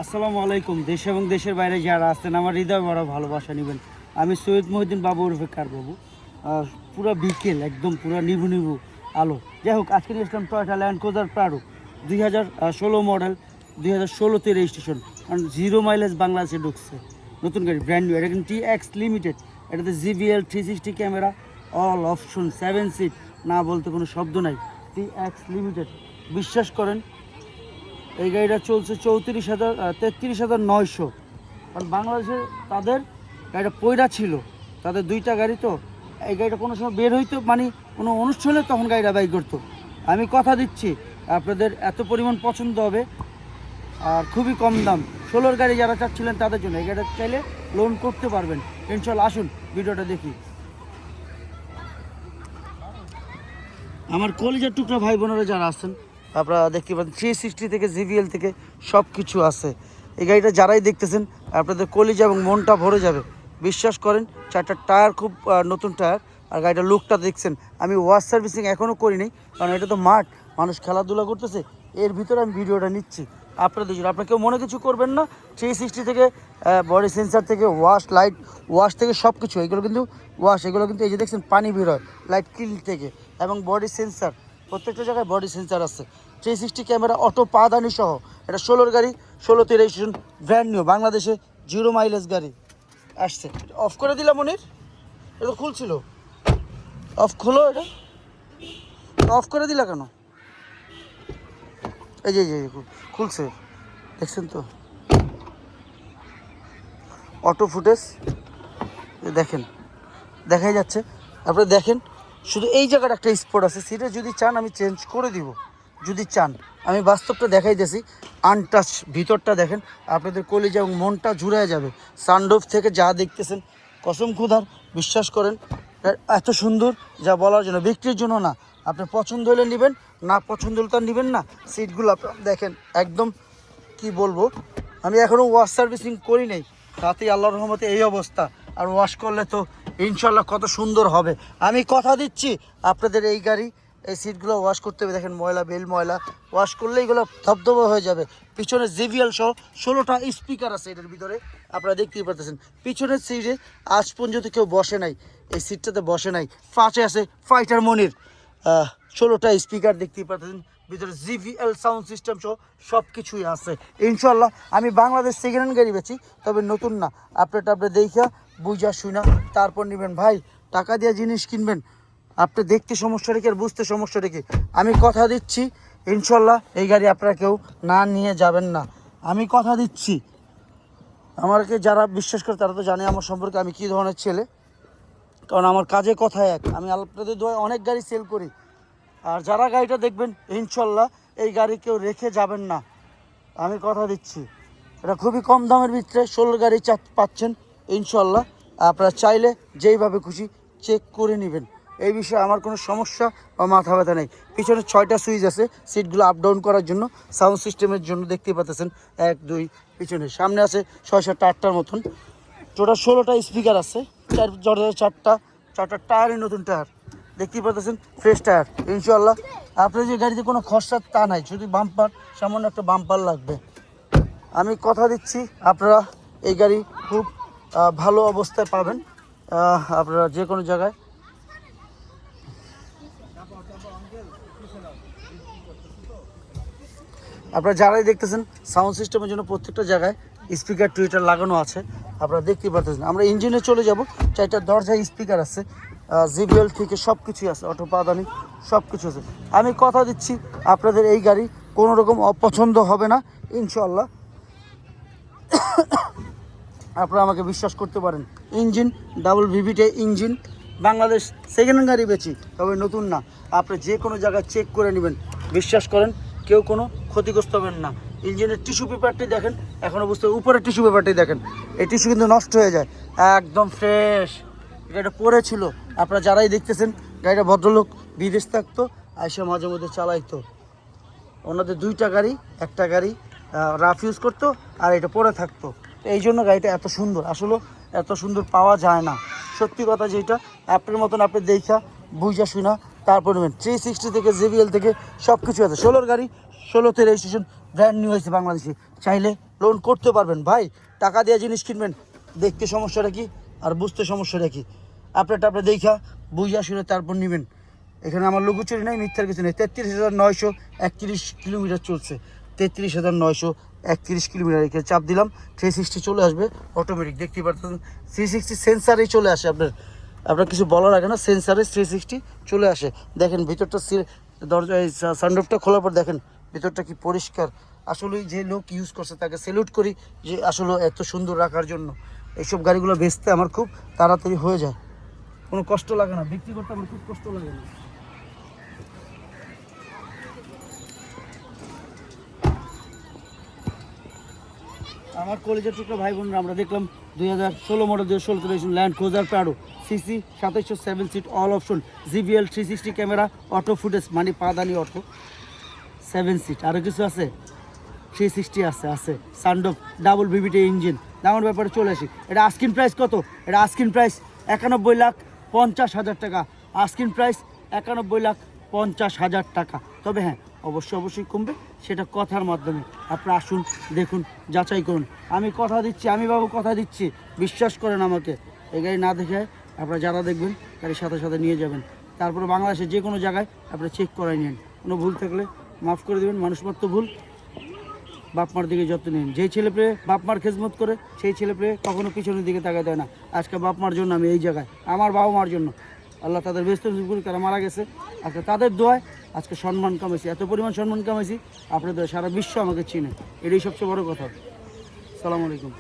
আসসালামু আলাইকুম। দেশ এবং দেশের বাইরে যারা আছেন আমার হৃদয় বড় ভালোবাসা নেবেন। আমি সৈয়দ মহিউদ্দিন বাবু ওরফে কার বাবু। পুরো বিকেল একদম পুরো নিভু নিভু আলো। যাই হোক, আজকে নিয়ে আসলাম Toyota Land Cruiser Prado 2016 model, 2016তে রেজিস্ট্রেশন, কারণ 0 মাইলেজ বাংলাদেশে ঢুকছে। নতুন গাড়ি, ব্র্যান্ড নিউ। এটা কিন্তু TX লিমিটেড। এটাতে JBL 360 camera, all option, 7 seat, না বলতে কোনো শব্দ নাই। TX লিমিটেড, বিশ্বাস করেন। এই গাড়িটা চলছে 33,900। কারণ বাংলাদেশে তাদের গাড়িটা পয়রা ছিল, তাদের দুইটা গাড়ি। তো এই গাড়িটা কোনো সময় বের হইতো, মানে কোনো অনুষ্ঠানে তখন গাড়িটা বাই করতো। আমি কথা দিচ্ছি আপনাদের এত পরিমাণ পছন্দ হবে, আর খুবই কম দাম। 16 গাড়ি যারা চাচ্ছিলেন তাদের জন্য এই গাড়িটা চাইলে লোন করতে পারবেন ইনশাল্লাহ। আসুন ভিডিওটা দেখি। আমার কলিজার টুকরা ভাই বোনেরা যারা আছেন, আপনারা দেখতে পাচ্ছেন 360 থেকে JBL থেকে সব কিছু আছে। এই গাড়িটা যারাই দেখতেছেন আপনাদের কলিজা এবং মনটা ভরে যাবে, বিশ্বাস করেন। 4টা টায়ার খুব নতুন টায়ার। আর গাড়িটার লুকটা দেখছেন। আমি ওয়াশ সার্ভিসিং এখনও করিনি, কারণ এটা তো মাঠ, মানুষ খেলাধুলা করতেছে, এর ভিতরে আমি ভিডিওটা নিচ্ছি আপনাদের জন্য। আপনার কেউ মনে কিছু করবেন না। 360 থেকে বডি সেন্সার থেকে ওয়াশ, লাইট ওয়াশ থেকে সব কিছু, এগুলো কিন্তু ওয়াশ। এগুলো কিন্তু এই যে দেখছেন পানি বের হয় লাইট কিল থেকে, এবং বডি সেন্সার, প্রত্যেকটা জায়গায় বডি সেন্সার আছে। 360 ক্যামেরা, অটো পাদানি সহ। এটা 16 গাড়ি, 16তে রেজিস্ট্রেশন, ব্র্যান্ড নিউ, বাংলাদেশে 0 মাইলেজ গাড়ি আসছে। অফ করে দিলাম মনির, এটা খুলছিল। অফ খোলো, এটা অফ করে দিলা কেন? এই যে খুলছে, দেখছেন তো, অটো ফুটেজ দেখেন, দেখাই যাচ্ছে। আপনারা দেখেন, শুধু এই জায়গাটা একটা স্পট আছে। সিটে যদি চান আমি চেঞ্জ করে দিব, যদি চান। আমি বাস্তবটা দেখাইতেছি, আনটাচ ভিতরটা দেখেন, আপনাদের কলিজা এবং মনটা জুড়ে যাবে। সানরুফ থেকে যা দেখতেছেন, কসম খুদার বিশ্বাস করেন, এত সুন্দর যা বলার জন্য। বিক্রির জন্য না, আপনি পছন্দ হলে নেবেন, না পছন্দ হলে তো নেবেন না। সিটগুলো আপনারা দেখেন, একদম কি বলবো, আমি এখনও ওয়াশ সার্ভিসিং করি নাই, তাতেই আল্লাহর রহমতে এই অবস্থা। আর ওয়াশ করলে তো ইনশাল্লাহ কত সুন্দর হবে। আমি কথা দিচ্ছি আপনাদের, এই গাড়ি এই সিটগুলো ওয়াশ করতে হবে। দেখেন ময়লা, বেল ময়লা, ওয়াশ করলে এগুলো ধবধবা হয়ে যাবে। পিছনে JBL সহ 16টা স্পিকার আছে এটার ভিতরে, আপনারা দেখতেই পারতেছেন। পিছনের সিটে আজ পর্যন্ত কেউ বসে নাই, এই সিটটাতে বসে নাই। পাশে আছে ফাইটার মনির, 16টা স্পিকার দেখতেই পাচ্ছেন। ভিতরে JBL সাউন্ড সিস্টেম সহ সব কিছুই আছে ইনশাল্লাহ। আমি বাংলাদেশ সেকেন্ড হ্যান্ড গাড়ি বেচি, তবে নতুন না। আপনি দেখা বুঝা শুনা তারপর নেবেন ভাই। টাকা দিয়ে জিনিস কিনবেন, আপনি দেখতে সমস্যা রেখে আর বুঝতে সমস্যা রেখে। আমি কথা দিচ্ছি ইনশাল্লাহ এই গাড়ি আপনারা কেউ না নিয়ে যাবেন না, আমি কথা দিচ্ছি। আমাকে যারা বিশ্বাস করে তারা তো জানে আমার সম্পর্কে আমি কী ধরনের ছেলে, কারণ আমার কাজে কথা এক। আমি আপনাদের দোয়ায় অনেক গাড়ি সেল করি। আর যারা গাড়িটা দেখবেন ইনশাল্লাহ এই গাড়ি কেউ রেখে যাবেন না, আমি কথা দিচ্ছি। এটা খুবই কম দামের ভিতরে 16 গাড়ি পাচ্ছেন ইনশাল্লাহ। আপনারা চাইলে যেইভাবে খুশি চেক করে নেবেন, এই বিষয়ে আমার কোনো সমস্যা বা মাথা ব্যথা নেই। পিছনে 6টা সুইচ আছে সিটগুলো আপ ডাউন করার জন্য, সাউন্ড সিস্টেমের জন্য। দেখতেই পাচ্ছেন 1 2, পিছনে সামনে আছে 6-7-8টার মতন। টোটাল 16টা স্পিকার আছে, 4টা টায়ারই নতুন টায়ার, দেখতেই পাচ্ছেন ফ্রেশ টায়ার ইনশাল্লাহ। আপনার যে গাড়িতে কোনো খরচা তা নাই, শুধু বাম্পার, সামান্য একটা বাম্পার লাগবে। আমি কথা দিচ্ছি আপনারা এই গাড়ি খুব ভালো অবস্থায় পাবেন আপনারা যে কোনো জায়গায়। আপনারা যারাই দেখতেছেন, সাউন্ড সিস্টেমের জন্য প্রত্যেকটা জায়গায় স্পিকার টুইটার লাগানো আছে, আপনারা দেখতেই পাচ্ছেন। আমরা ইঞ্জিনে চলে যাব, 4টা দরজায় স্পিকার আছে, JBL থেকে সব কিছুই আছে, অটো পাদানি সব কিছু আছে। আমি কথা দিচ্ছি আপনাদের এই গাড়ি কোনো রকম অপছন্দ হবে না ইনশাল্লাহ। আপনারা আমাকে বিশ্বাস করতে পারেন। ইঞ্জিন ডাবল ভিভিটে ইঞ্জিন, বাংলাদেশ সেকেন্ড হ্যান্ড গাড়ি বেচি, তবে নতুন না। আপনি যে কোনো জায়গায় চেক করে নেবেন, বিশ্বাস করেন কেউ কোনো ক্ষতিগ্রস্ত হবেন না। ইঞ্জিনের টিস্যু পেপারটি দেখেন, এখনও বুঝতে উপরের টিস্যু পেপারটি দেখেন, এই টিস্যু কিন্তু নষ্ট হয়ে যায়, একদম ফ্রেশ। গাড়িটা পড়েছিল, আপনারা যারাই দেখতেছেন, গাড়িটা ভদ্রলোক বিদেশ থাকতো, আইসা মাঝে মধ্যে চালাইতো। ওনাদের 2টা গাড়ি, একটা গাড়ি রাফ ইউজ করতো, আর এটা পড়ে থাকতো। এই জন্য গাড়িটা এত সুন্দর, আসলে এত সুন্দর পাওয়া যায় না। সত্যি কথা যেটা, আপনার মতন আপনি দেখা বুঝা শুনা তারপর নেবেন। 360 থেকে JBL থেকে সব কিছু আছে। 16 গাড়ি, 16তে রেজিস্ট্রেশন, ব্র্যান্ড নিউ হয়েছে বাংলাদেশে, চাইলে লোন করতে পারবেন। ভাই টাকা দিয়ে জিনিস কিনবেন, দেখতে সমস্যাটা কি আর বুঝতে সমস্যাটা কি, আপনারটা আপনি দেখা বুঝে শুনে তারপর নেবেন। এখানে আমার লুকোচুরি নাই, মিথ্যার কিছু নেই। 33,931 কিলোমিটার চলছে, 33,931 কিলোমিটার। এখানে চাপ দিলাম 360 চলে আসবে অটোমেটিক, দেখতেই পাচ্ছেন 360 সেন্সারেই চলে আসে। আপনার কিছু বলার আগে না, সেন্সারে 360 চলে আসে। দেখেন ভিতরটা, দরজা সানরুফটা খোলার পর দেখেন ভিতরটা কি পরিষ্কার। আসলে যে লোক ইউজ করছে তাকে স্যালুট করি, যে আসলে এত সুন্দর রাখার জন্য। এইসব গাড়িগুলো বেচতে আমার খুব তাড়াতাড়ি হয়ে যায়, কোনো কষ্ট লাগে না, বিক্রি করতে আমার খুব কষ্ট লাগে না। আমার কলেজের টুকরা ভাই বোনরা, আমরা দেখলাম 2016 model, 2016 Land Cruiser Prado CC 2707 seat, all option, JBL 360 camera, auto footage মানে পাদানি অটো, 7 সিট। আরও কিছু আছে, 360 আছে সানডোফ ডাবল ভিভিটি ইঞ্জিন। দামের ব্যাপারে চলে আসি, এটা আস্কিন প্রাইস কত? এটা আস্কিন প্রাইস 91,50,000 টাকা। আস্কিন প্রাইস 91,50,000 টাকা। তবে হ্যাঁ, অবশ্যই কমবে, সেটা কথার মাধ্যমে। আপনারা আসুন, দেখুন, যাচাই করুন। আমি কথা দিচ্ছি, আমি বাবু কথা দিচ্ছি, বিশ্বাস করেন আমাকে। এই গাড়ি না দেখে আপনারা যারা দেখবেন গাড়ির সাথে নিয়ে যাবেন। তারপরে বাংলাদেশে যে কোনো জায়গায় আপনারা চেক করাই নিন, কোনো ভুল থাকলে মাফ করে দেবেন। মানুষ মাত্র ভুল, বাপ মার দিকে যত্ন নিন। যেই ছেলে পেয়ে বাপ মার খেজমত করে, সেই ছেলে পেয়ে কখনো পিছনের দিকে তাকায় দেয় না। আজকে বাপ মার জন্য আমি এই জায়গায়, আমার বাবা মার জন্য, আল্লাহ তাদের ব্যস্ত করি, তারা মারা গেছে। আজকে তাদের দোয়ায় আজকে সম্মান কামাইছি, এত পরিমাণ সম্মান কামাইছি, আপনাদের সারা বিশ্ব আমাকে চিনে, এটাই সবচেয়ে বড় কথা। আসসালামু আলাইকুম।